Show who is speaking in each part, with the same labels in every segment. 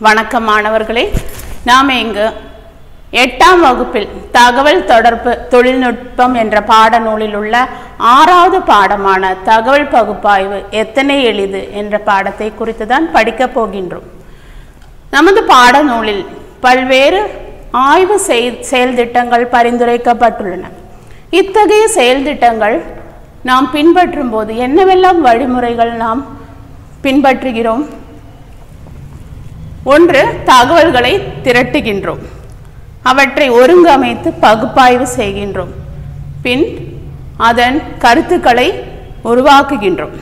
Speaker 1: வணக்கம் மாணவர்களே, நாம் இங்கு 8ஆம் வகுப்பில் தகவல் தொடர்பு தொழில்நுட்பம் என்ற பாடநூலில் உள்ள 6வது பாடமான தகவல் பகுப்பாய்வு எத்தனை எளிது என்ற பாடத்தை குறித்து தான் படிக்கப் போகின்றோம். நமது பாடநூலில் பல்வேறு ஆய்வு செயல் திட்டங்கள் பரிந்துரைக்கப்பட்டுள்ளன. இத்தகைய செயல் திட்டங்கள் நாம் பின்பற்றும் போது என்னவெல்லாம் வழிமுறைகள் நாம் பின்பற்றுகிறோம்? ஒன்று, தகவல்களை திரட்டுகின்றோம், அவற்றை ஒருங்கமைத்து பகுப்பாய்வு செய்கின்றோம், பின் அதன் கருத்துக்களை உருவாக்குகின்றோம்,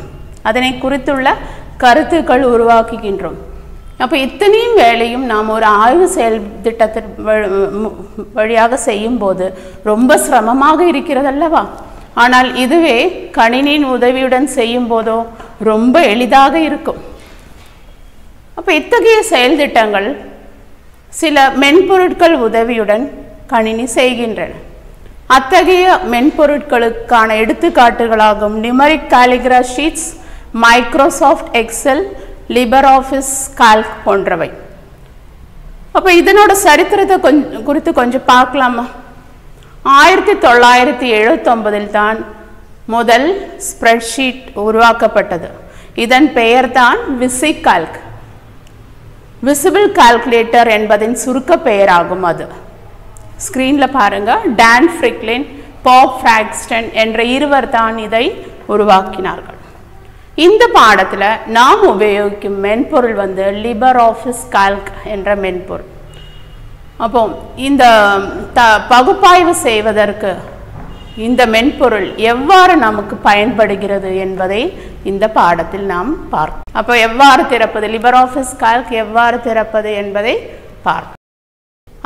Speaker 1: அதனை குறித்துள்ள கருத்துக்கள் உருவாக்குகின்றோம். அப்போ இத்தனையும் வேலையும் நாம் ஒரு ஆய்வு செயல் திட்டத்தின் வழியாக செய்யும் போது ரொம்ப சிரமமாக இருக்கிறது அல்லவா? ஆனால் இதுவே கணினியின் உதவியுடன் செய்யும் போதோ ரொம்ப எளிதாக இருக்கும். அப்போ இத்தகைய செயல் திட்டங்கள் சில மென்பொருட்கள் உதவியுடன் கணினி செய்கின்றன. அத்தகைய மென்பொருட்களுக்கான எடுத்துக்காட்டுகளாகும் நியூமரிக் காலிகிராஃப் sheets, Microsoft Excel, LibreOffice Calc போன்றவை. அப்போ இதனோட சரித்திரத்தை குறித்து கொஞ்சம் பார்க்கலாமா? 1979 தான் முதல் ஸ்ப்ரெட்ஷீட் உருவாக்கப்பட்டது. இதன் பெயர் தான் விசிக் கால்க். விசிபிள் கால்குலேட்டர் என்பதின் சுருக்க பெயராகும். அது ஸ்க்ரீனில் பாருங்க. டான் ஃப்ரிக்லின், பாப் ஃப்ராக்ஸ்டன் என்ற இருவர் தான் இதை உருவாக்கினார்கள். இந்த பாடத்தில் நாம் உபயோகிக்கும் மென்பொருள் வந்து லிபர்ஆஃபிஸ் கால்க் என்ற மென்பொருள். அப்போ இந்த பகுப்பாய்வு செய்வதற்கு இந்த மென்பொருள் எவ்வாறு நமக்கு பயன்படுகிறது என்பதை இந்த பாடத்தில் நாம் பார்ப்போம். அப்போ எவ்வாறு திறப்பது, லிபர்ஆஃபிஸ் கால்க் எவ்வாறு திறப்பது என்பதை பார்ப்போம்.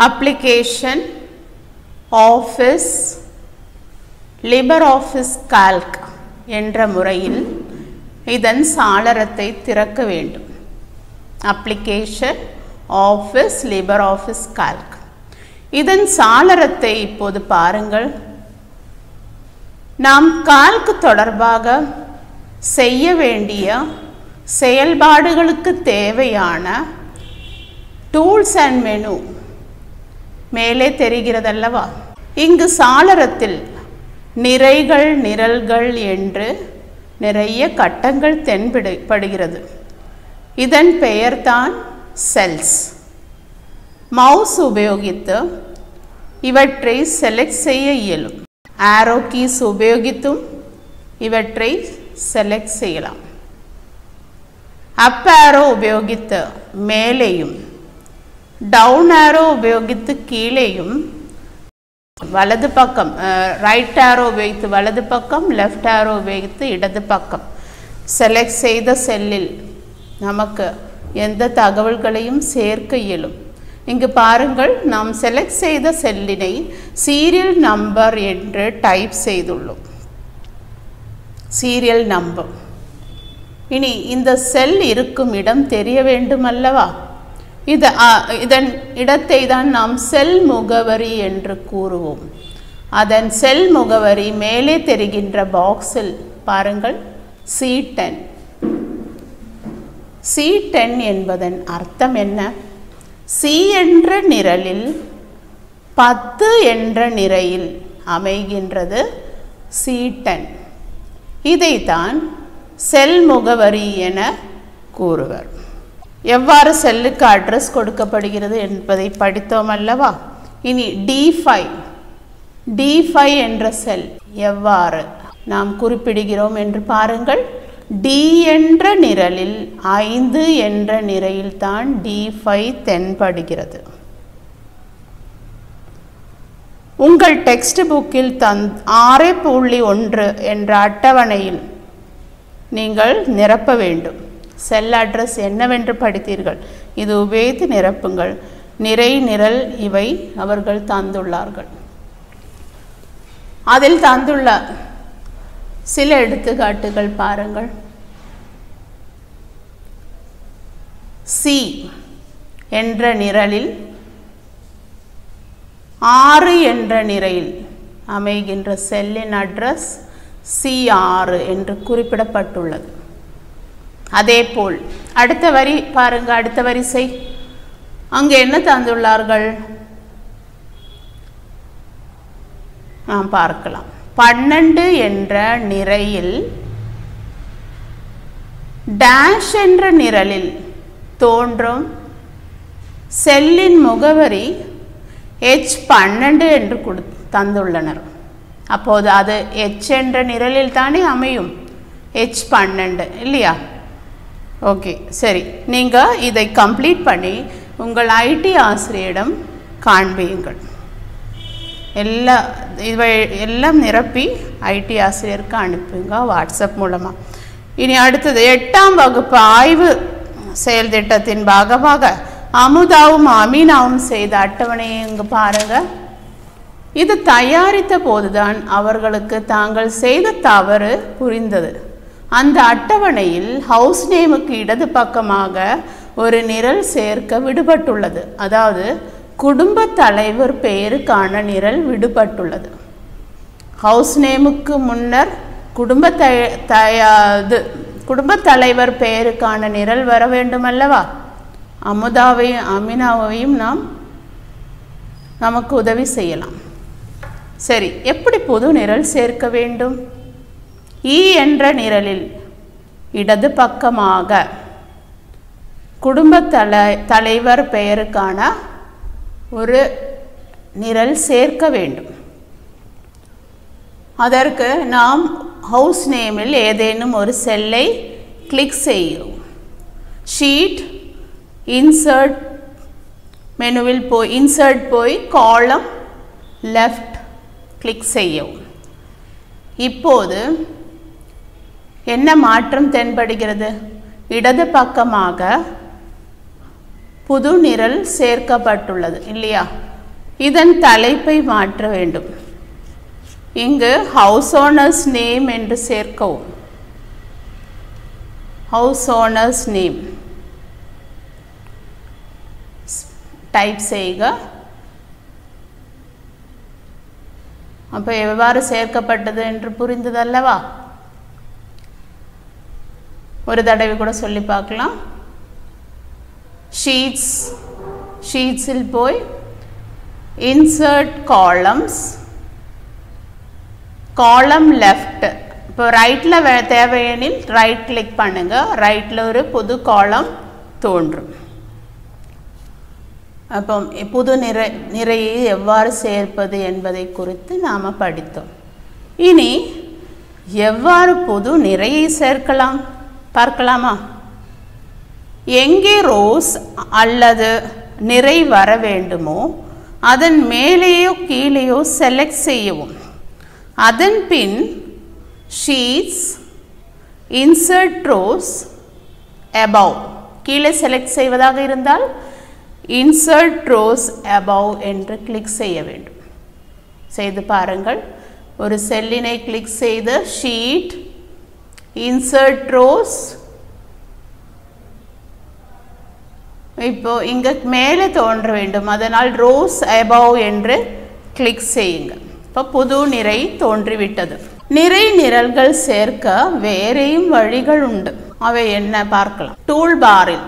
Speaker 1: அப்ளிகேஷன், ஆஃபீஸ், லிபர்ஆஃபிஸ் கால்க் என்ற முறையில் இதன் சாளரத்தை திறக்க வேண்டும். Application, office, LibreOffice Calc. இதன் சாளரத்தை இப்போது பாருங்கள். நாம் கால்க் தொடர்பாக செய்ய வேண்டிய செயல்பாடுகளுக்கு தேவையான டூல்ஸ் அண்ட் மெனு மேலே தெரிகிறதல்லவா? இங்கு சாளரத்தில் நிறைகள், நிரல்கள் என்று நிறைய கட்டங்கள் தென்படுகிறது. இதன் பெயர்தான் செல்ஸ். மவுஸ் உபயோகித்து இவற்றை செலக்ட் செய்ய இயலும். ஆரோ கீஸ் உபயோகித்தும் இவற்றை செலக்ட் செய்யலாம். அப் ஆரோ உபயோகித்து மேலேயும், டவுன் ஆரோ உபயோகித்து கீழேயும், வலது பக்கம் ரைட் ஆரோ உபயோகித்து வலது பக்கம், லெஃப்ட் ஆரோ உபயோகித்து இடது பக்கம் செலக்ட் செய்த செல்லில் நமக்கு எந்த தகவல்களையும் சேர்க்க இயலும். இங்கு பாருங்கள், நாம் செலக்ட் செய்த செல்லினை சீரியல் நம்பர் என்று டைப் செய்துள்ளோம். Serial number. இனி இந்த செல் இருக்கும் இடம் தெரிய வேண்டும் அல்லவா? இதன் இடத்தை தான் நாம் செல் முகவரி என்று கூறுவோம். அதன் செல் முகவரி மேலே தெரிகின்ற பாக்ஸில் பாருங்கள், C10. C10 என்பதன் அர்த்தம் என்ன? C என்ற நிரலில் 10 என்ற நிரையில் அமைகின்றது C10. இதைத்தான் செல் முகவரி என கூறுவர். எவ்வாறு செல்லுக்கு அட்ரஸ் கொடுக்கப்படுகிறது என்பதை படித்தோம் அல்லவா? இனி D5 என்ற செல் எவ்வாறு நாம் குறிப்பிடுகிறோம் என்று பாருங்கள். D என்ற நிரலில் 5 என்ற நிரையில் தான் D5 தென்படுகிறது. உங்கள் டெக்ஸ்ட் புக்கில் 6.1 என்ற அட்டவணையில் நீங்கள் நிரப்ப வேண்டும். செல் அட்ரஸ் என்னவென்று படித்தீர்கள். இது உபயோகித்து நிரப்புங்கள். நிரை, நிரல் இவை அவர்கள் தந்துள்ளார்கள். அதில் தந்துள்ள சில எடுத்துக்காட்டுகள் பாருங்கள். C என்ற நிரலில் 6 என்ற நிரையில் அமைகின்ற செல்லின் அட்ரஸ் C6 என்று குறிப்பிடப்பட்டுள்ளது. அதேபோல் அடுத்த வரி பாருங்க, அடுத்த வரிசை அங்கே என்ன தந்துள்ளார்கள் நாம் பார்க்கலாம். 12 என்ற நிரையில் டேஷ் என்ற நிரலில் தோன்றும் செல்லின் முகவரி H12 என்று தந்துள்ளனர். அப்போது அது H என்ற நிரலில் தானே அமையும், H12 இல்லையா? ஓகே, சரி. நீங்கள் இதை கம்ப்ளீட் பண்ணி உங்கள் ஐடி ஆசிரியரிடம் காண்பியுங்கள். எல்லாம் நிரப்பி ஐடி ஆசிரியருக்கு அனுப்புங்க வாட்ஸ்அப் மூலமாக. இனி அடுத்தது 8ஆம் வகுப்பு ஆய்வு செயல் திட்டத்தின் பாகமாக அமுதாவும் அமீனாவும் செய்த அட்டவணையை இங்கு பாருங்க. இது தயாரித்த போதுதான் அவர்களுக்கு தாங்கள் செய்த தவறு புரிந்தது. அந்த அட்டவணையில் ஹவுஸ் நேமுக்கு இடது பக்கமாக ஒரு நிரல் சேர்க்க விடுபட்டுள்ளது. அதாவது குடும்ப தலைவர் பெயருக்கான நிரல் விடுபட்டுள்ளது. ஹவுஸ் நேமுக்கு முன்னர் குடும்ப தலைவர் பெயருக்கான நிரல் வர வேண்டும் அல்லவா? அமுதாவையும் அமீனாவையும் நமக்கு உதவி செய்யலாம். சரி, எப்படி புது நிரல் சேர்க்க வேண்டும்? இ என்ற நிரலில் இடது பக்கமாக குடும்ப தலைவர் பெயருக்கான ஒரு நிரல் சேர்க்க வேண்டும். அதற்கு நாம் ஹவுஸ் நேமில் ஏதேனும் ஒரு செல்லை கிளிக் செய்யும். ஷீட் இன்சர்ட் மெனுவில் இன்சர்ட் போய் காலம் லெஃப்ட் கிளிக் செய்யவும். இப்போது என்ன மாற்றம் தென்படுகிறது? இடது பக்கமாக புது நிரல் சேர்க்கப்பட்டுள்ளது இல்லையா? இதன் தலைப்பை மாற்ற வேண்டும். இங்கு ஹவுஸ் ஓனர்ஸ் நேம் என்று சேர்க்கவும். ஹவுஸ் ஓனர்ஸ் நேம் டைப் செய்க. அப்போ எவ்வாறு சேர்க்கப்பட்டது என்று புரிந்தது அல்லவா? ஒரு தடவை கூட சொல்லி பார்க்கலாம். ஷீட்ஸில் போய் இன்சர்ட் காலம்ஸ், காலம் லெஃப்ட். இப்போ ரைட்டில் தேவையெனில் ரைட் கிளிக் பண்ணுங்க. ரைட்டில் ஒரு புது காலம் தோன்றும். அப்போ புது நிறையை எவ்வாறு சேர்ப்பது என்பதை குறித்து நாம் படித்தோம். இனி எவ்வாறு புது நிறையை சேர்க்கலாம் பார்க்கலாமா? எங்கே ரோஸ் அல்லது நிறை வர வேண்டுமோ அதன் மேலேயோ கீழேயோ செலக்ட் செய்யவும். அதன் பின் ஷீட்ஸ் இன்சர்ட் ரோஸ் above, கீழே செலக்ட் செய்வதாக இருந்தால் இன்சர்ட் ரோஸ் above என்று கிளிக் செய்ய வேண்டும். செய்து பாருங்கள். ஒரு செல்லினை கிளிக் செய்து ஷீட் இன்சர்ட் ரோஸ். இப்போ இங்க மேலே தோன்ற வேண்டும், அதனால் ரோஸ் above என்று கிளிக் செய்யுங்க. இப்போ புது நிறை தோன்றிவிட்டது. நிரல்கள் சேர்க்க வேறையும் வழிகள் உண்டு. அவை என்ன பார்க்கலாம். டூல் பாரில்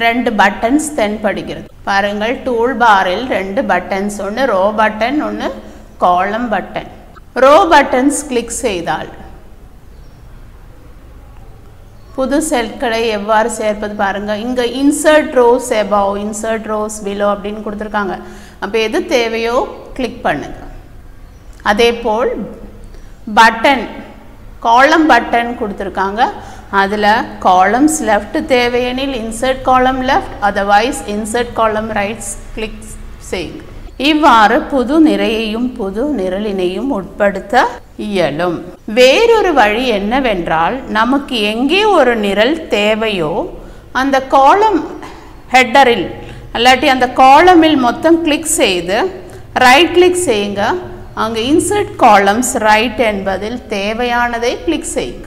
Speaker 1: 2 பட்டன்ஸ் தென்படுகிறது. பாருங்கள், டூல் பாரில் 2 பட்டன்ஸ், ஒன்று ரோ பட்டன், ஒன்று காலம் பட்டன். ரோ பட்டன்ஸ் கிளிக் செய்தால் புது செல்களை எவ்வாறு சேர்ப்பது பாருங்க. இங்க insert rose above, insert rose below அப்படின்னு கொடுத்துருக்காங்க. அப்போ எது தேவையோ கிளிக் பண்ணுங்க. அதே போல் பட்டன், காலம் பட்டன் கொடுத்துருக்காங்க. அதில் காலம்ஸ் லெஃப்ட் தேவையெனில் இன்சர்ட் காலம் லெஃப்ட், அதர்வைஸ் இன்சர்ட் காலம் ரைட்ஸ் கிளிக் செய்யுங்க. இவ்வாறு புது நிறையையும் புது நிரலினையும் உட்படுத்த இயலும். வேறொரு வழி என்னவென்றால், நமக்கு எங்கே ஒரு நிரல் தேவையோ அந்த காலம் ஹெட்டரில் அல்லாட்டி அந்த காலமில் மொத்தம் கிளிக் செய்து ரைட் கிளிக் செய்யுங்க. அங்கே இன்சர்ட் காலம்ஸ் ரைட் என்பதில் தேவையானதை கிளிக் செய்யுங்க.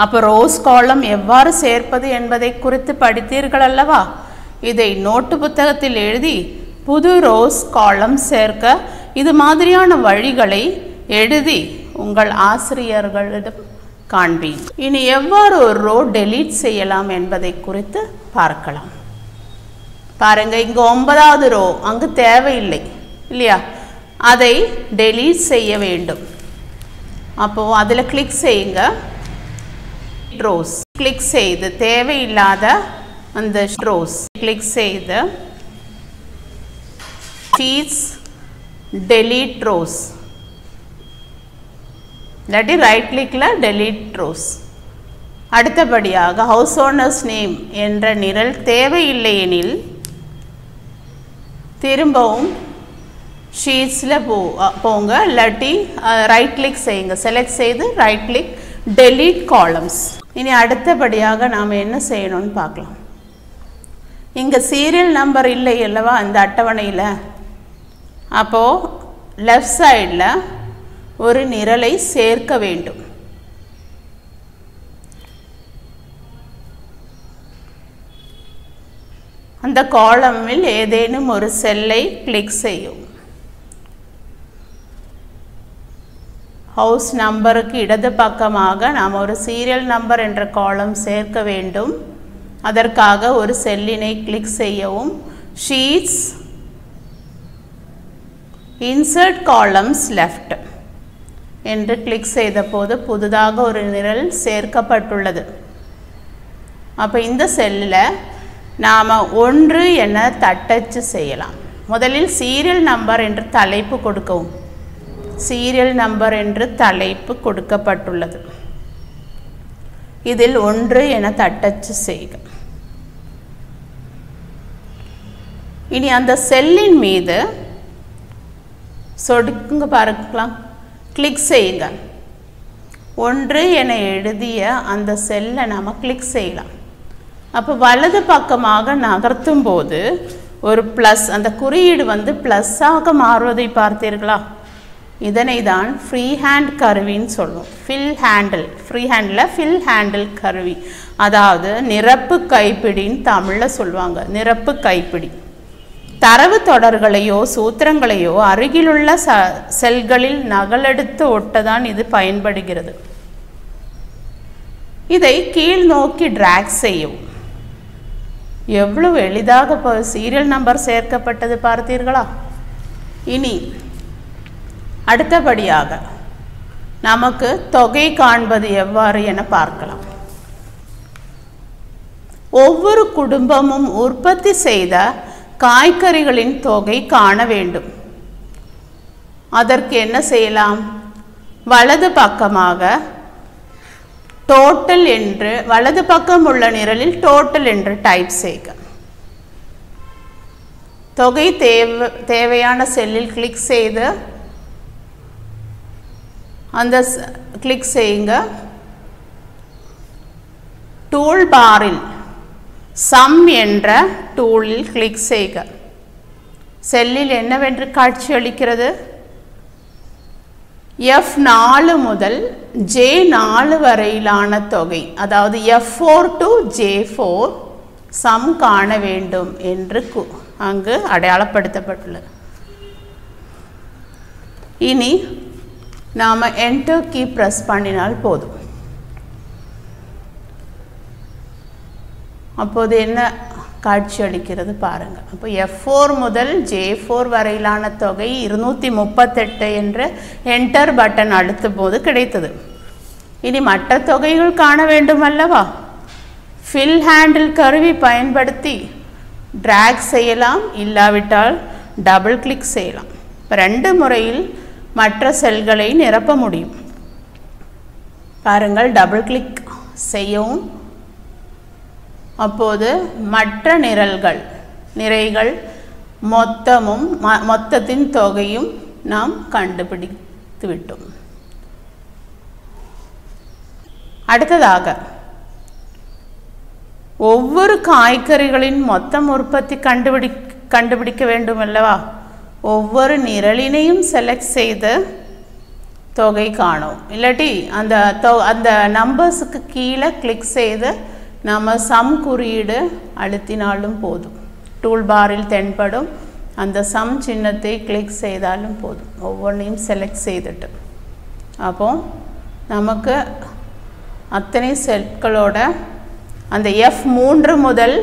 Speaker 1: அப்போ ரோஸ் காலம் எவ்வாறு சேர்ப்பது என்பதை குறித்து படித்தீர்கள் அல்லவா? இதை நோட்டு புத்தகத்தில் எழுதி புது ரோஸ் காலம் சேர்க்க இது மாதிரியான வழிகளை எழுதி உங்கள் ஆசிரியர்களிடம் காண்பீங்க. இனி எவ்வாறு ஒரு ரோ டெலீட் செய்யலாம் என்பதை குறித்து பார்க்கலாம். பாருங்க, இங்க 9வது ரோ அங்கு தேவையில்லை இல்லையா, அதை டெலீட் செய்ய வேண்டும். அப்போ அதில் கிளிக் செய்யுங்க. ரோஸ் கிளிக் செய்து தேவையில்லாத அந்த ரோஸ் கிளிக் செய்து sheets delete rows இல்லாட்டி ரைட் கிளிக்ல delete rows. அடுத்தபடியாக ஹவுஸ் ஓனர்ஸ் நேம் என்ற நிரல் தேவையில்லை எனில் திரும்பவும் ஷீட்ஸில் போங்க, இல்லாட்டி ரைட் கிளிக் செய்யுங்க. செலக்ட் செய்து ரைட் கிளிக் delete columns. இனி அடுத்தபடியாக நாம் என்ன செய்யணும்னு பார்க்கலாம். இங்கே சீரியல் நம்பர் இல்லை அல்லவா இந்த அட்டவணையில். அப்போது லெஃப்ட் சைடில் ஒரு நிரலை சேர்க்க வேண்டும். அந்த காலமில் ஏதேனும் ஒரு செல்லை கிளிக் செய்யும். ஹவுஸ் நம்பருக்கு இடது பக்கமாக நாம் ஒரு சீரியல் நம்பர் என்ற காலம் சேர்க்க வேண்டும். அதற்காக ஒரு செல்லினை கிளிக் செய்யவும். ஷீட்ஸ் இன்சர்ட் காலம்ஸ் லெஃப்ட் என்று கிளிக் செய்த போது புதிதாக ஒரு நிரல் சேர்க்கப்பட்டுள்ளது. அப்போ இந்த செல்லில் நாம் 1 என தட்டச்சு செய்யலாம். முதலில் சீரியல் நம்பர் என்று தலைப்பு கொடுக்கவும். சீரியல் நம்பர் என்று தலைப்பு கொடுக்கப்பட்டுள்ளது. இதில் 1 என தட்டச்சு செய்க. இனி அந்த செல்லின் மீது சொடுக்குங்க, பார்க்கலாம், கிளிக் செய்யுங்க. 1 என எழுதிய அந்த செல்லை நாம் கிளிக் செய்யலாம். அப்போ வலது பக்கமாக நகர்த்தும் போது ஒரு ப்ளஸ், அந்த குறியீடு ப்ளஸ்ஸாக மாறுவதை பார்த்தீர்களா? இதனை தான் ஃப்ரீ ஹேண்ட் கருவின்னு சொல்லுவோம். Fill handle, free handle fill handle கருவி, அதாவது நிரப்பு கைப்பிடின்னு தமிழில் சொல்லுவாங்க. நிரப்பு கைப்பிடி தரவு தொடர்களையோ சூத்திரங்களையோ அருகிலுள்ள செல்களில் நகலெடுத்து ஒட்டதான் இது பயன்படுகிறது. இதை கீழ் நோக்கி டிராக் செய்யவும். எவ்வளவு எளிதாக சீரியல் நம்பர் சேர்க்கப்பட்டது பார்த்தீர்களா? இனி அடுத்தபடியாக நமக்கு தொகை காண்பது எவ்வாறு என பார்க்கலாம். ஒவ்வொரு குடும்பமும் உற்பத்தி செய்த காய்கறிகளின் தொகை காண வேண்டும். அதற்கு என்ன செய்யலாம்? வலது பக்கமாக டோட்டல் என்று, வலது பக்கம் உள்ள நிரலில் டோட்டல் என்று டைப் செய்க. தொகை தேவையான செல்லில் கிளிக் செய்து அந்த கிளிக் செய்யுங்க. டூல் பாரில் சம் என்ற டூலில் கிளிக் செய்க. செல்லில் என்னவென்று காட்சியளிக்கிறது? F4 முதல் J4 வரையிலான தொகை, அதாவது F4 to J4 சம் காண வேண்டும் என்று அங்கு அடையாளப்படுத்தப்பட்டுள்ளது. இனி நாம் என்டர் கீ ப்ரெஸ் பண்ணினால் போதும். அப்போது என்ன காட்சி அளிக்கிறது பாருங்கள். அப்போ F4 முதல் J4 வரையிலான தொகை 238 என்று என்டர் பட்டன் அழுத்தும் போது கிடைத்தது. இனி மற்ற தொகைகள் காண வேண்டும் அல்லவா? ஃபில் ஹேண்டில் கருவி பயன்படுத்தி டிராக் செய்யலாம், இல்லாவிட்டால் டபுள் கிளிக் செய்யலாம். 2 முறையில் மற்ற செல்களை நிரப்ப முடியும். பாருங்கள், டபுள் கிளிக் செய்யவும். அப்போது மற்ற நிறைகள் மொத்தத்தின் தொகையும் நாம் கண்டுபிடித்து விட்டோம். அடுத்ததாக ஒவ்வொரு காய்கறிகளின் மொத்தம் உற்பத்தி கண்டுபிடிக்க வேண்டும் அல்லவா? ஒவ்வொரு நிரலினையும் செலக்ட் செய்து தொகை காணும். இல்லாட்டி அந்த நம்பர்ஸுக்கு கீழே கிளிக் செய்து நம்ம சம் குறியீடு அழுத்தினாலும் போதும். டூல் பாரில் தென்படும் அந்த சம் சின்னத்தை கிளிக் செய்தாலும் போதும். ஒவ்வொன்றையும் செலக்ட் செய்துட்டு அப்போ நமக்கு அத்தனை செல்களோட அந்த F3 முதல்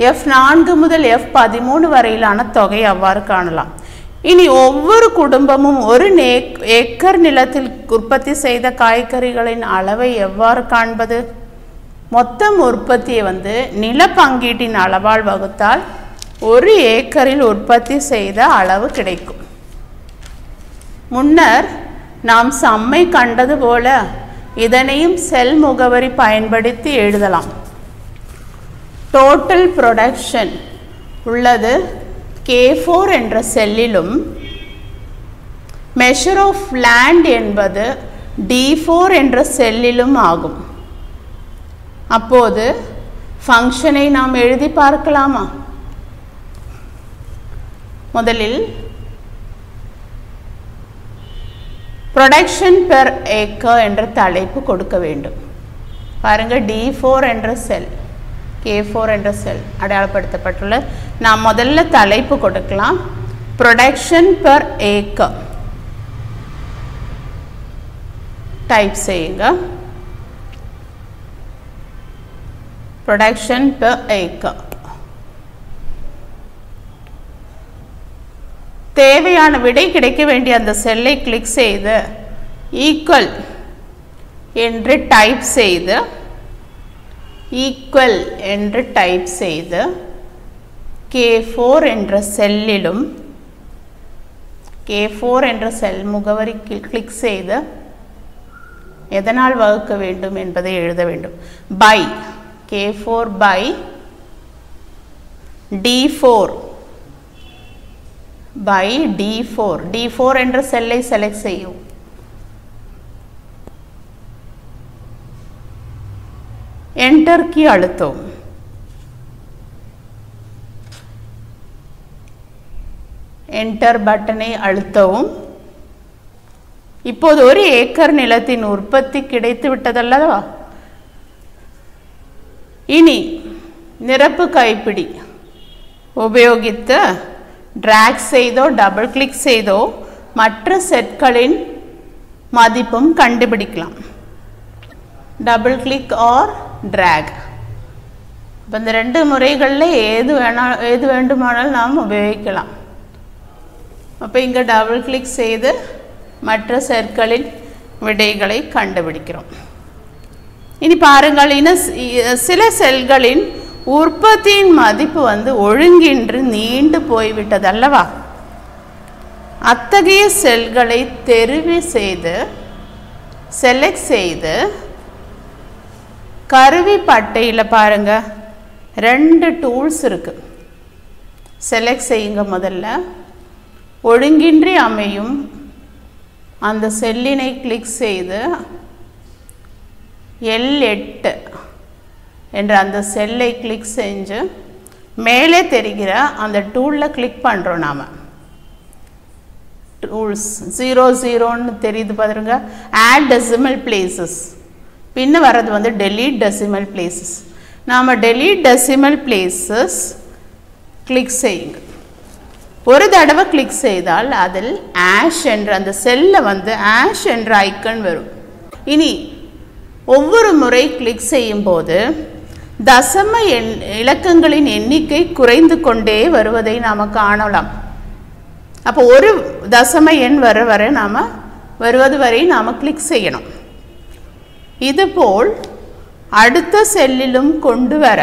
Speaker 1: F4 முதல் F13 வரையிலான தொகை அவ்வாறு காணலாம். இனி ஒவ்வொரு குடும்பமும் ஒரு ஏக்கர் நிலத்தில் உற்பத்தி செய்த காய்கறிகளின் அளவை எவ்வாறு காண்பது? மொத்தம் உற்பத்தியை நில பங்கீட்டின் அளவால் வகுத்தால் ஒரு ஏக்கரில் உற்பத்தி செய்த அளவு கிடைக்கும். முன்னர் நாம் சம்மை கண்டது போல இதனையும் செல் முகவரி பயன்படுத்தி எழுதலாம். டோட்டல் ப்ரொடக்ஷன் உள்ளது K4 என்ற செல்லிலும் மெஷர் ஆஃப் லேண்ட் என்பது D4 என்ற செல்லிலும் ஆகும். அப்போது ஃபங்க்ஷனை நாம் எழுதி பார்க்கலாமா? முதலில் ப்ரொடக்ஷன் பெர் ஏக்கர் என்ற தலைப்பு கொடுக்க வேண்டும். பாருங்க, D4 என்ற செல், K4 என்ற செல் அடையாளப்படுத்தப்பட்டுள்ள. நாம் முதல்ல தலைப்பு கொடுக்கலாம். ப்ரொடக்ஷன் பெர் ஏக்கர் டைப் செய்யுங்க. Production per acre. தேவையான விடை கிடைக்க வேண்டிய அந்த செல்லை கிளிக் செய்து ஈக்குவல் என்று டைப் செய்து K4 என்ற செல்லிலும் K4 என்ற செல் முகவரி கிளிக் செய்து எதனால் வகுக்க வேண்டும் என்பதை எழுத வேண்டும். By K4 by D4 by D4 என்ற செல்லை செலக்ட் செய்யும். என்டர் கீ அழுத்தவும். என்டர் பட்டனை அழுத்தவும். இப்போது ஒரு ஏக்கர் நிலத்தின் உற்பத்தி கிடைத்து விட்டதல்லவா? இனி நிரப்பு கைப்பிடி உபயோகித்து டிராக் செய்தோ டபுள் கிளிக் செய்தோ மற்ற செட்களின் மதிப்பும் கண்டுபிடிக்கலாம். Double click or drag. இப்போ இந்த ரெண்டு முறைகளில் எது வேண்டுமானாலும் நாம் உபயோகிக்கலாம். அப்போ இங்கே டபுள் கிளிக் செய்து மற்ற செட்களின் விடைகளை கண்டுபிடிக்கிறோம். இனி பாருங்கள், இன்னும் சில செல்களின் உற்பத்தியின் மதிப்பு ஒழுங்கின்றி நீண்டு போய்விட்டது அல்லவா? அத்தகைய செல்களை தெரிவு செய்து செலக்ட் செய்து கருவி பட்டையில் பாருங்க, 2 டூல்ஸ் இருக்கு. செலக்ட் செய்யுங்க. முதல்ல ஒழுங்கின்றி அமையும் அந்த செல்லினை கிளிக் செய்து L8 என்ற அந்த செல்லை கிளிக் செஞ்சு மேலே தெரிகிற அந்த டூலில் கிளிக் பண்ணுறோம். நாம் டூல்ஸ் 00ன்னு தெரியுது பாருங்க. Add decimal places. பின்ன வர்றது டெலீட் டெசிமல் பிளேசஸ். நாம் டெலீட் டெசிமல் பிளேசஸ் கிளிக் செய்யுங்க. ஒரு தடவை கிளிக் செய்தால் அதில் ஆஷ் என்ற அந்த செல்லில் ஆஷ் என்ற ஐக்கன் வரும். இனி ஒவ்வொரு முறை கிளிக் செய்யும் போது தசம இலக்கங்களின் எண்ணிக்கை குறைந்து கொண்டே வருவதை நாம் காணலாம். அப்போ ஒரு தசம எண் வருவது வரை நாம் கிளிக் செய்யணும். இதுபோல் அடுத்த செல்லிலும் கொண்டு வர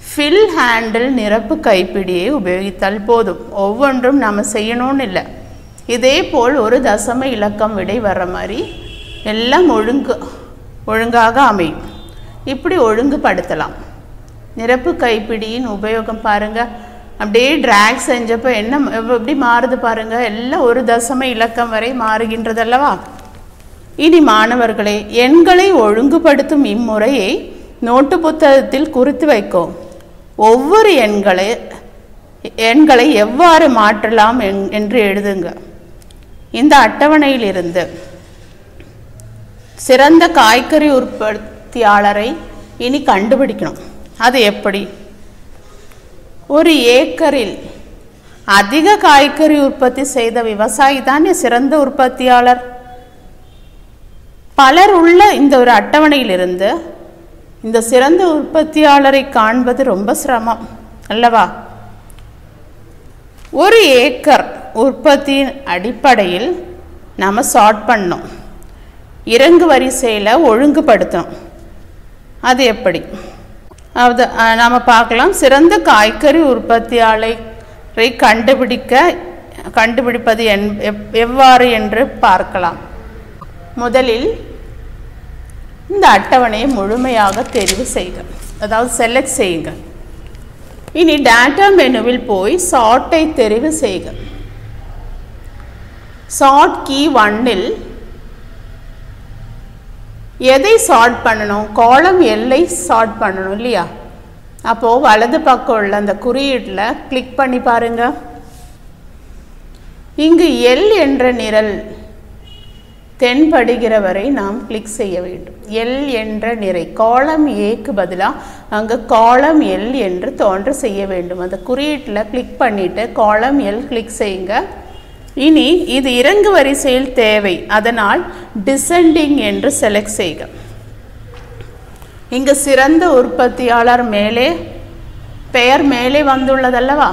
Speaker 1: ஃபில் ஹேண்டில் நிரப்பு கைப்பிடியை உபயோகித்தால் போதும். ஒவ்வொன்றும் நாம் செய்யணும்னு இல்லை. இதே போல் ஒரு தசம இலக்கம் விடை வர்ற மாதிரி எல்லாம் ஒழுங்காக அமையும். இப்படி ஒழுங்குபடுத்தலாம். நிரப்பு கைப்பிடியின் உபயோகம் பாருங்கள். அப்படியே டிராக் செஞ்சப்போ எப்படி மாறுது பாருங்கள். எல்லாம் ஒரு தசம இலக்கம் வரை மாறுகின்றதல்லவா? இனி மாணவர்களே, எண்களை ஒழுங்குபடுத்தும் இம்முறையை நோட்டு புத்தகத்தில் குறித்து வைக்கும். ஒவ்வொரு எண்களை எவ்வாறு மாற்றலாம் என்று எழுதுங்க. இந்த அட்டவணையிலிருந்து சிறந்த காய்கறி உற்பத்தியாளரை இனி கண்டுபிடிக்கணும். அது எப்படி? ஒரு ஏக்கரில் அதிக காய்கறி உற்பத்தி செய்த விவசாயி தானே சிறந்த உற்பத்தியாளர். பலர் உள்ள இந்த ஒரு அட்டவணையிலிருந்து இந்த சிறந்த உற்பத்தியாளரை காண்பது ரொம்ப சிரமம் அல்லவா? ஒரு ஏக்கர் உற்பத்தியின் அடிப்படையில் நம்ம சார்ட் பண்ணோம், இறங்கு வரிசையில் ஒழுங்குபடுத்தணும். அது எப்படி? அது நாம் பார்க்கலாம். சிறந்த காய்கறி உற்பத்தியாளரை கண்டுபிடிப்பது எவ்வாறு என்று பார்க்கலாம். முதலில் இந்த அட்டவணையை முழுமையாக தெரிவு செய்க, அதாவது செலக்ட் செய்யுங்க. இனி டேட்டா மெனுவில் போய் சார்ட்டை தெரிவு செய்க. சார்ட் கீ 1இல் எதை சார்ட் பண்ணணும்? காலம் எல்லை சார்ட் பண்ணணும் இல்லையா? அப்போது வலது பக்கம் உள்ள அந்த குறியீட்டில் கிளிக் பண்ணி பாருங்க. இங்கு எல் என்ற நிரல் தென்படுகிற வரை நாம் கிளிக் செய்ய வேண்டும். எல் என்ற நிறை காலம் ஏக்கு பதிலாக அங்கே காலம் எல் என்று தோன்ற செய்ய வேண்டும். அந்த குறியீட்டில் கிளிக் பண்ணிவிட்டு காலம் எல் கிளிக் செய்யுங்க. இனி இது இறங்கு வரிசையில் தேவை, அதனால் டிசெண்டிங் என்று செலக்ட் செய்க. இங்கு சிறந்த உற்பத்தியாளர் மேலே பெயர் மேலே வந்துள்ளதல்லவா?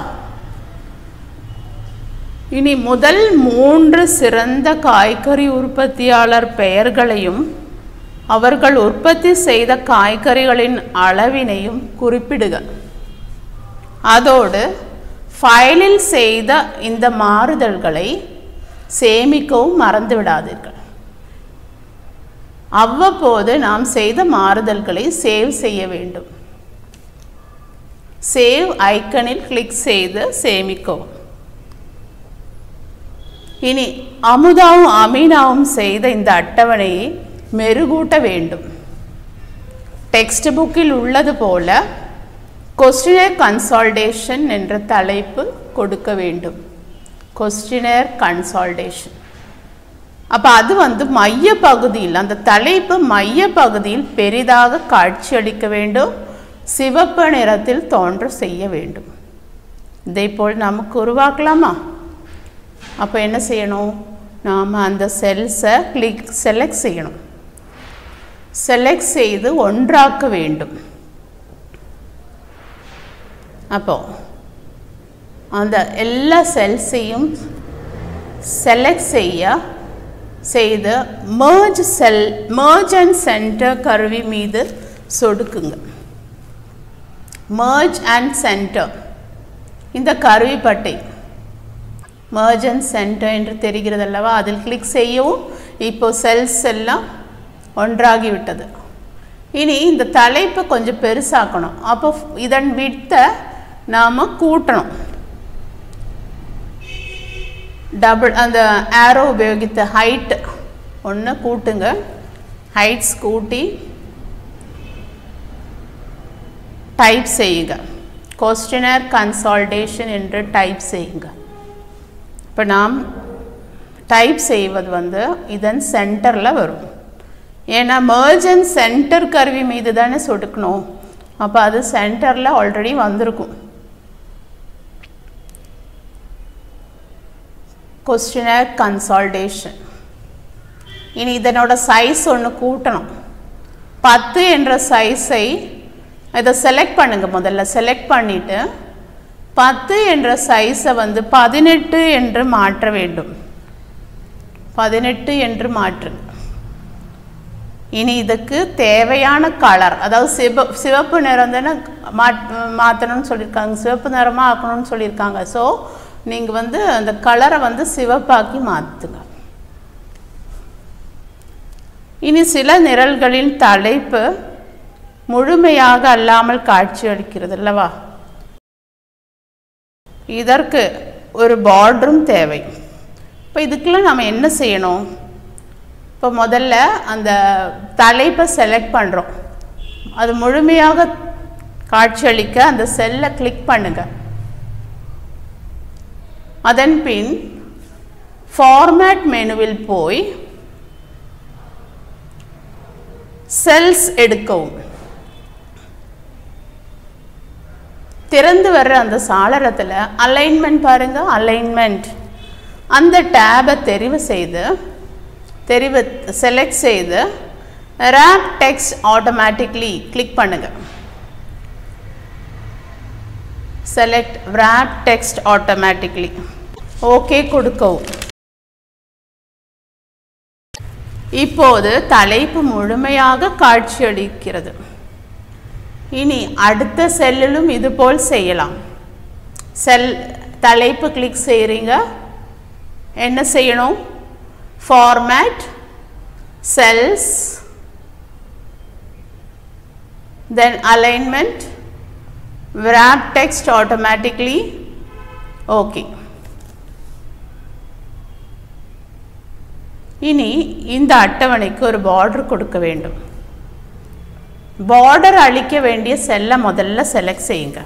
Speaker 1: இனி முதல் 3 சிறந்த காய்கறி உற்பத்தியாளர் பெயர்களையும் அவர்கள் உற்பத்தி செய்த காய்கறிகளின் அளவினையும் குறிப்பிடுக. அதோடு ஃபைலில் செய்த இந்த மாறுதல்களை சேமிக்கவும் மறந்து விடாதீர்கள். அவ்வப்போது நாம் செய்த மாறுதல்களை சேவ் செய்ய வேண்டும். சேவ் ஐக்கனில் கிளிக் செய்து சேமிக்கவும். இனி அமுதாவும் அமீனாவும் செய்த இந்த அட்டவணையை மெருகூட்ட வேண்டும். டெக்ஸ்ட் புக்கில் உள்ளது போல கொஸ்டினர் கன்சால்டேஷன் என்ற தலைப்பு கொடுக்க வேண்டும். Questionnaire consolidation. அப்போ அது மைய பகுதியில், அந்த தலைப்பு மைய பகுதியில் பெரிதாக காட்சியளிக்க வேண்டும், சிவப்பு நிறத்தில் தோன்ற செய்ய வேண்டும். இதை போல் நமக்கு உருவாக்கலாமா? அப்போ என்ன செய்யணும்? நாம் அந்த செல்ஸை செலக்ட் செய்யணும். செலக்ட் செய்து ஒன்றாக்க வேண்டும். அப்போ அந்த எல்லா செல்ஸையும் செலக்ட் செய்து merge and center கருவி மீது சொடுக்குங்க. merge and center இந்த கருவிப்பட்டை merge and center என்று தெரிகிறது அல்லவா? அதில் கிளிக் செய்யவும் இப்போ செல்ஸ் எல்லாம் ஒன்றாகிவிட்டது. இனி இந்த தலைப்பை கொஞ்சம் பெருசாக்கணும். அப்போ இதன் விட்த்தை நாம் கூட்டணும். அந்த ஆரோ உபயோகித்த ஹைட் ஒன்று கூட்டுங்க. ஹைட்ஸ் கூட்டி டைப் செய்யுங்க. கொஸ்டினர் கன்சால்டேஷன் என்று டைப் செய்யுங்க. இப்போ நாம் டைப் செய்வது இதன் சென்டரில் வரும். ஏன்னா merge and center கருவி மீது தானே சொடுக்கணும். அப்போ அது சென்டரில் ஆல்ரெடி வந்திருக்கும். Questionnaire consolidation. இனி இதனோட சைஸ் ஒன்று கூட்டணும். 10 என்ற சைஸை இதை செலக்ட் பண்ணுங்க. முதல்ல செலக்ட் பண்ணிவிட்டு 10 என்ற சைஸை 18 என்று மாற்ற வேண்டும். 18 என்று மாற்றுங்க. இனி இதுக்கு தேவையான கலர், அதாவது சிவப்பு நிறம் தானே மாற்றணும்னு சொல்லியிருக்காங்க, சிவப்பு நிறமாக ஆக்கணும்னு சொல்லியிருக்காங்க. ஸோ நீங்கள் அந்த கலரை சிவப்பாக்கி மாற்றுங்க. இனி சில நிரல்களின் தலைப்பு முழுமையாக அல்லாமல் காட்சி அளிக்கிறது அல்லவா? இதற்கு ஒரு பார்டரும் தேவை. இப்போ இதுக்கெல்லாம் நம்ம என்ன செய்யணும்? இப்போ முதல்ல அந்த தலைப்பை செலக்ட் பண்ணுறோம். அது முழுமையாக காட்சியளிக்க அந்த செல்லை கிளிக் பண்ணுங்க. அதன் பின் ஃபார்மேட் மெனுவில் போய் செல்ஸ் எடுக்கவும். திறந்து வர்ற அந்த சாளரத்தில் அலைன்மெண்ட் பாருங்க. அலைன்மெண்ட் அந்த டேபை செலக்ட் செய்து wrap text automatically கிளிக் பண்ணுங்க. select wrap text automatically. Okay கொடுக்கவும். இப்போது தலைப்பு முழுமையாக காட்சியளிக்கிறது. இனி அடுத்த செல்லிலும் இதுபோல் செய்யலாம். செல் தலைப்பு கிளிக் செய்றீங்க. என்ன செய்யணும்? format cells, then alignment, wrap text automatically. okay. இனி இந்த அட்டவணைக்கு ஒரு பார்டர் கொடுக்க வேண்டும். பார்டர் அளிக்க வேண்டிய செல்லை முதல்ல செலக்ட் செய்யுங்க.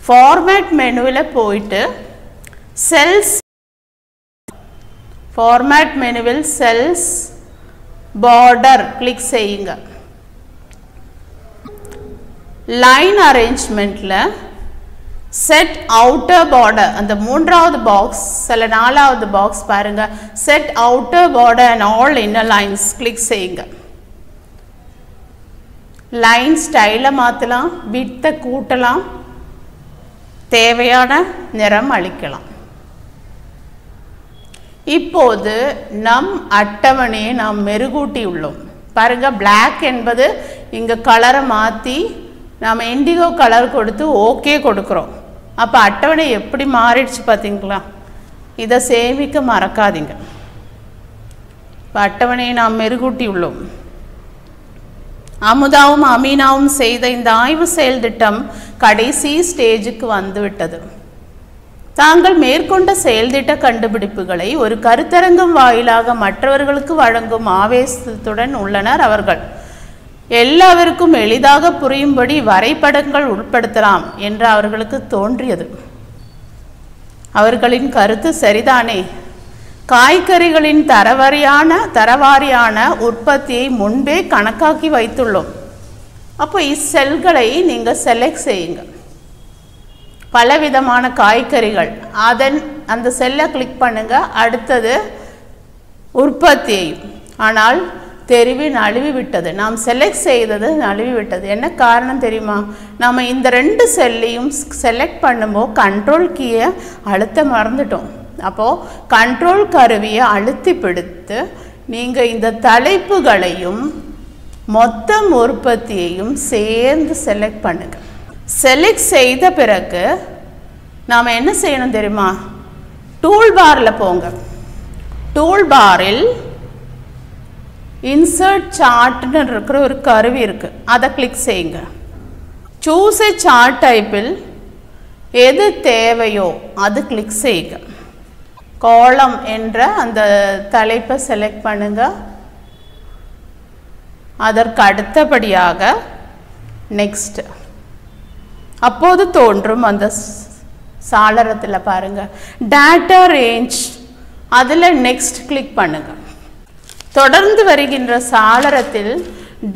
Speaker 1: ஃபார்மேட் மெனுவில் போயிட்டு செல்ஸ், ஃபார்மேட் மெனுவில் செல்ஸ் பார்டர் கிளிக் செய்யுங்க. லைன் அரேஞ்ச்மெண்ட்டில் செட் அவுட்டர் பார்டர், அந்த மூன்றாவது பாக்ஸ் சில நாலாவது பாக்ஸ் பாருங்க. Set outer border and all inner lines click செய்யுங்க. லைன் ஸ்டைலை மாற்றலாம், விட்த்தை கூட்டலாம், தேவையான நிறம் அளிக்கலாம். இப்போது நம் அட்டவணையை நாம் மெருகூட்டி உள்ளோம். பாருங்க, பிளாக் என்பது இங்கே கலரை மாற்றி நாம் இண்டிகோ கலர் கொடுத்து ஓகே கொடுக்குறோம். அப்போ அட்டவணை எப்படி மாறிடுச்சு பார்த்தீங்களா? இதை சேமிக்க மறக்காதீங்க. இப்போ அட்டவணையை நாம் மெருகூட்டி உள்ளோம். அமுதாவும் அமீனாவும் செய்த இந்த ஆய்வு செயல் திட்டம் கடைசி ஸ்டேஜுக்கு வந்துவிட்டது. தாங்கள் மேற்கொண்ட செயல்திட்ட கண்டுபிடிப்புகளை ஒரு கருத்தரங்கம் வாயிலாக மற்றவர்களுக்கு வழங்கும் ஆவேசத்துடன் உள்ளனர் அவர்கள். எல்லாருக்கும் எளிதாக புரியும்படி வரைபடங்கள் உட்படுத்தலாம் என்று அவர்களுக்கு தோன்றியது. அவர்களின் கருத்து சரிதானே. காய்கறிகளின் தரவாரியான உற்பத்தியை முன்பே கணக்காக்கி வைத்துள்ளோம். அப்போ இச்செல்களை நீங்கள் செலக்ட் செய்யுங்க. பலவிதமான காய்கறிகள், அந்த செல்லை கிளிக் பண்ணுங்க. அடுத்தது உற்பத்தியையும். ஆனால் தெரிவி நழுவி விட்டது. நாம் செலக்ட் செய்தது நழுவி விட்டது. என்ன காரணம் தெரியுமா? நம்ம இந்த ரெண்டு செல்லையும் செலக்ட் பண்ணும்போது கண்ட்ரோல் கீயை அழுத்த மறந்துட்டோம். அப்போது கண்ட்ரோல் கருவியை அழுத்தி பிடித்து நீங்கள் இந்த தலைப்புகளையும் மொத்தம் உற்பத்தியையும் சேர்ந்து செலக்ட் பண்ணுங்க. செலக்ட் செய்த பிறகு நாம் என்ன செய்யணும் தெரியுமா? டூல் பாரில் போங்க. டூல் பாரில் இன்சர்ட் சார்ட்னு இருக்கிற ஒரு கருவி இருக்குது, அதை கிளிக் செய்யுங்க. சூஸ் ஏ சார்ட் டைப்பில் எது தேவையோ அது கிளிக் செய்யுங்க. காலம் என்ற அந்த தலைப்பை செலக்ட் பண்ணுங்க. அதற்கு அடுத்தபடியாக நெக்ஸ்ட். அப்போது தோன்றும் அந்த சாளரத்தில் பாருங்க டேட்டா ரேஞ்ச், அதில் நெக்ஸ்ட் கிளிக் பண்ணுங்க. தொடர்ந்து வருகின்ற சாளரத்தில்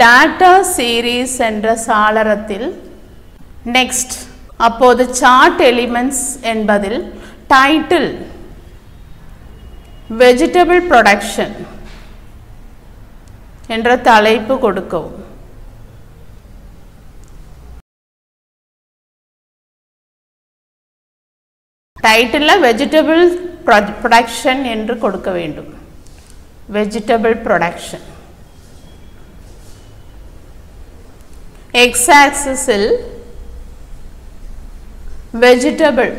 Speaker 1: டேட்டா சீரீஸ் என்ற சாளரத்தில் நெக்ஸ்ட். அப்போது சார்ட் எலிமெண்ட்ஸ் என்பதில் டைட்டில் வெஜிடபிள் ப்ரொடக்ஷன் என்ற தலைப்பு கொடுக்கவும். டைட்டிலில் வெஜிடபிள் ப்ரொடக்ஷன் என்று கொடுக்க வேண்டும். Vegetable production. எக்ஸ் ஆக்சிஸில் வெஜிடபிள்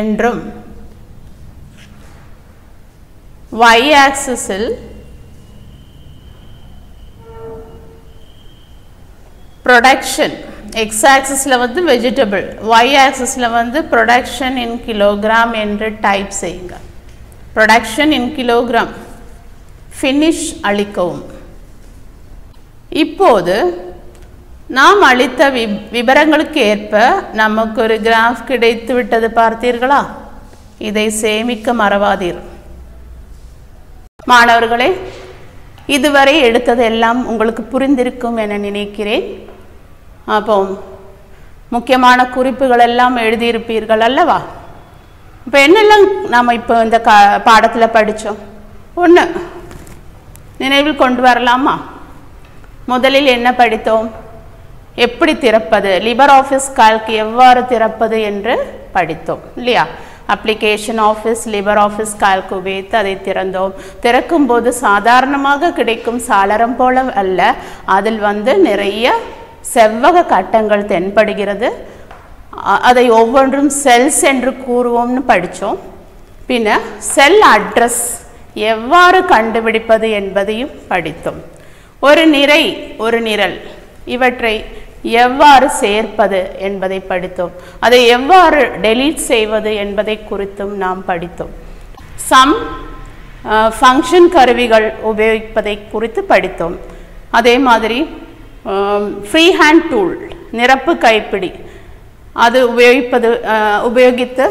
Speaker 1: என்றும் y ஆக்சிஸில் ப்ரொடக்ஷன். எக்ஸ் ஆக்சிஸில் வந்து வெஜிடபிள், y ஆக்சிஸில் வந்து ப்ரொடக்ஷன் இன் கிலோகிராம் என்று டைப் செய்யுங்க. ப்ரொடக்ஷன் இன் கிலோகிராம். ஃபினிஷ் அளிக்கவும். இப்போது நாம் அளித்த விவரங்களுக்கு ஏற்ப நமக்கு ஒரு கிராஃப் கிடைத்து விட்டது, பார்த்தீர்களா? இதை சேமிக்க மறவாதீர். மாணவர்களே, இதுவரை எடுத்தது எல்லாம் உங்களுக்கு புரிந்திருக்கும் என நினைக்கிறேன். அப்போ முக்கியமான குறிப்புகள் எல்லாம் எழுதியிருப்பீர்கள் அல்லவா? இப்போ என்னெல்லாம் நாம் இப்போ இந்த பாடத்தில் படித்தோம்? ஒன்று, நினைவில் கொண்டு வரலாமா? முதலில் என்ன படித்தோம்? எப்படி திறப்பது, லிபர் ஆஃபீஸ் கால்க் எவ்வாறு திறப்பது என்று படித்தோம் இல்லையா? அப்ளிகேஷன் ஆஃபீஸ், லிபர் ஆஃபீஸ் கால்க் உபயோகித்து அதை திறந்தோம். திறக்கும் போது சாதாரணமாக கிடைக்கும் சாளரம் போல அல்ல, அதில் நிறைய செவ்வக கட்டங்கள் தென்படுகிறது. அதை ஒவ்வொன்றும் செல்ஸ் என்று கூறுவோம்னு படித்தோம். பின்ன செல் அட்ரஸ் எவ்வாறு கண்டுபிடிப்பது என்பதையும் படித்தோம். ஒரு நிரை, ஒரு நிரல், இவற்றை எவ்வாறு சேர்ப்பது என்பதை படித்தோம். அதை எவ்வாறு டெலீட் செய்வது என்பதை குறித்தும் நாம் படித்தோம். சம் ஃபங்க்ஷன் கருவிகள் உபயோகிப்பதை குறித்து படித்தோம். அதே மாதிரி ஃப்ரீ ஹேண்ட் டூல், நிரப்பு கைப்பிடி, அது உபயோகித்து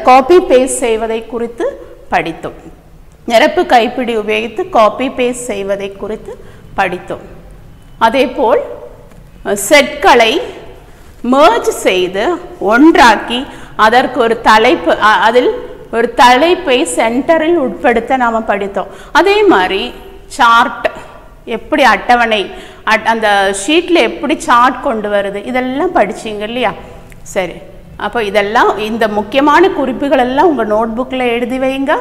Speaker 1: காப்பி பேஸ்ட் செய்வதை குறித்து படித்தோம். நிரப்பு கைப்பிடி உபயோகித்து காப்பி பேஸ்ட் செய்வதை குறித்து படித்தோம். அதேபோல் செட்களை merge செய்து ஒன்றாக்கி அதற்கு ஒரு தலைப்பு, அதில் ஒரு தலைப்பை சென்டரில் உட்படுத்த நாம் படித்தோம். அதே மாதிரி சார்ட், எப்படி அட்டவணை, அந்த ஷீட்டில் எப்படி சார்ட் கொண்டு வருது, இதெல்லாம் படிச்சிங்க இல்லையா? சரி, அப்போ இதெல்லாம், இந்த முக்கியமான குறிப்புகள் எல்லாம் உங்கள் நோட் புக்கில் எழுதி வைங்க.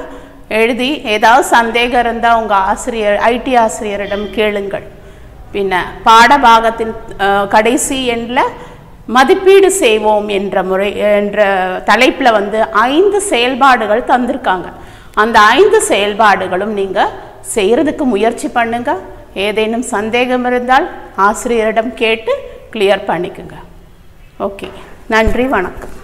Speaker 1: எழுதி ஏதாவது சந்தேகம் இருந்தால் உங்கள் ஆசிரியர், ஐடி ஆசிரியரிடம் கேளுங்கள். பின்ன பாடபாகத்தின் கடைசி எண்ணில் மதிப்பீடு செய்வோம் என்ற தலைப்பில் 5 செயல்பாடுகள் தந்திருக்காங்க. அந்த 5 செயல்பாடுகளும் நீங்கள் செய்கிறதுக்கு முயற்சி பண்ணுங்க. ஏதேனும் சந்தேகம் இருந்தால் ஆசிரியரிடம் கேட்டு கிளியர் பண்ணிக்கோங்க. ஓகே, நன்றி, வணக்கம்.